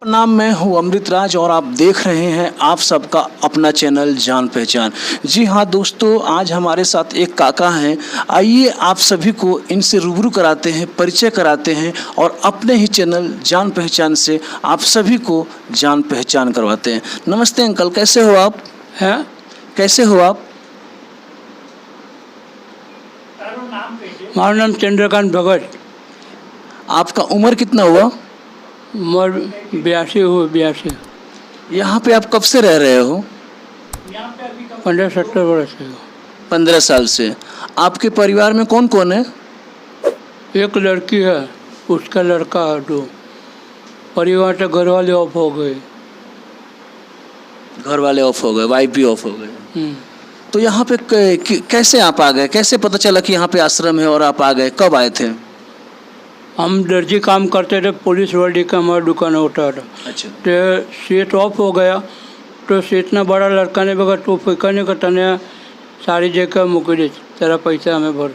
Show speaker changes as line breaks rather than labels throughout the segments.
नाम मैं हूं अमृत राज और आप देख रहे हैं आप सबका अपना चैनल जान पहचान। जी हां दोस्तों, आज हमारे साथ एक काका हैं। आइए आप सभी को इनसे रूबरू कराते हैं, परिचय कराते हैं और अपने ही चैनल जान पहचान से आप सभी को जान पहचान करवाते हैं। नमस्ते अंकल, कैसे हो आप?
हैं?
कैसे हो आप?
मारा नाम चंद्रकांत भगत।
आपका उम्र कितना हुआ?
उम्र 82 हुई, 82।
यहाँ पे आप कब से रह रहे हो?
15-17 वर्ष से।
15 साल से। आपके परिवार में कौन कौन है?
एक लड़की है, उसका लड़का है 2। परिवार से घर वाले ऑफ हो गए।
घर वाले ऑफ हो गए, वाइफ भी ऑफ हो गए। तो यहाँ पे कैसे आप आ गए? कैसे पता चला कि यहाँ पे आश्रम है और आप आ गए? कब आए थे?
हम दर्जी काम करते थे, पुलिस वर्दी का हमारा दुकान होता था।
अच्छा।
तो सेठ ऑफ हो गया, तो सेठ ना बड़ा लड़का ने बगा तो फिकने का तने सारी जगह मुक दे, तेरा पैसा हमें भर।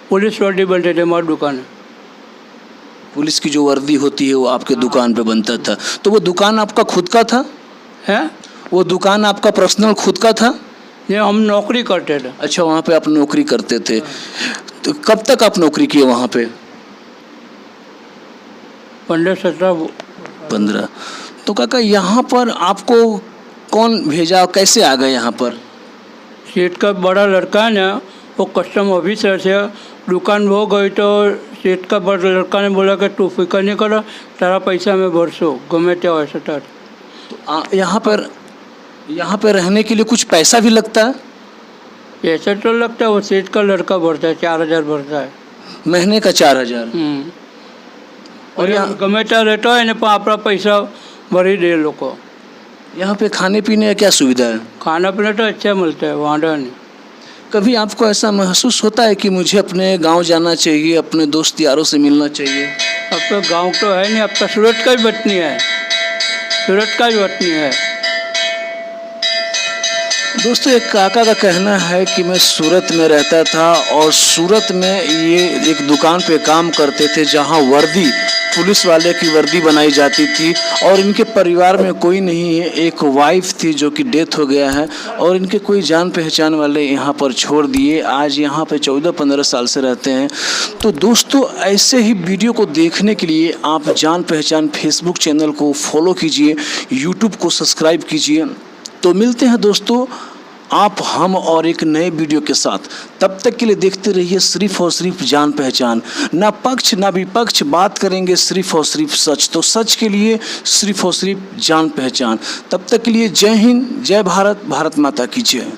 पुलिस वर्दी बनते थे हमारी दुकान।
पुलिस की जो वर्दी होती है वो आपके दुकान पे बनता था। तो वो दुकान आपका खुद का था?
है?
वो दुकान आपका पर्सनल खुद का था?
ये हम नौकरी करते थे।
अच्छा, वहाँ पे आप नौकरी करते थे। तो कब तक आप नौकरी किए वहाँ पे?
15-17।
तो काका, यहाँ पर आपको कौन भेजा, कैसे आ गए यहाँ पर?
सेठ का बड़ा लड़का है ना, वो कस्टम ऑफिसर से दुकान हो गई, तो सेठ का बड़ा लड़का ने बोला कि तू फिक्र नहीं करो, तेरा पैसा मैं भरसो गमे त्या वैसे था।
तो यहाँ पे रहने के लिए कुछ पैसा भी लगता है?
पैसा तो लगता है, वो सेठ का लड़का भरता है, 4000 भरता है
महीने का 4000।
और यहाँ गमे त्या रहता है ना, अपना पैसा भरी दे लोग को।
यहाँ पे खाने पीने का क्या सुविधा है?
खाना पीना तो अच्छा मिलता है, वहाँ नहीं।
कभी आपको ऐसा महसूस होता है कि मुझे अपने गांव जाना चाहिए, अपने दोस्त यारों से मिलना चाहिए?
अब तो गांव तो है नहीं, अब तो सूरत का ही वतनी है, सूरत का ही वतनी है।
दोस्तों, एक काका का कहना है कि मैं सूरत में रहता था और सूरत में ये एक दुकान पे काम करते थे जहां वर्दी, पुलिस वाले की वर्दी बनाई जाती थी और इनके परिवार में कोई नहीं है। एक वाइफ थी जो कि डेथ हो गया है और इनके कोई जान पहचान वाले यहाँ पर छोड़ दिए। आज यहाँ पे 14-15 साल से रहते हैं। तो दोस्तों, ऐसे ही वीडियो को देखने के लिए आप जान पहचान फेसबुक चैनल को फॉलो कीजिए, यूट्यूब को सब्सक्राइब कीजिए। तो मिलते हैं दोस्तों आप, हम और एक नए वीडियो के साथ। तब तक के लिए देखते रहिए सिर्फ और सिर्फ जान पहचान। ना पक्ष ना विपक्ष, बात करेंगे सिर्फ और सिर्फ सच। तो सच के लिए सिर्फ और सिर्फ जान पहचान। तब तक के लिए जय हिंद, जय भारत, भारत माता की जय।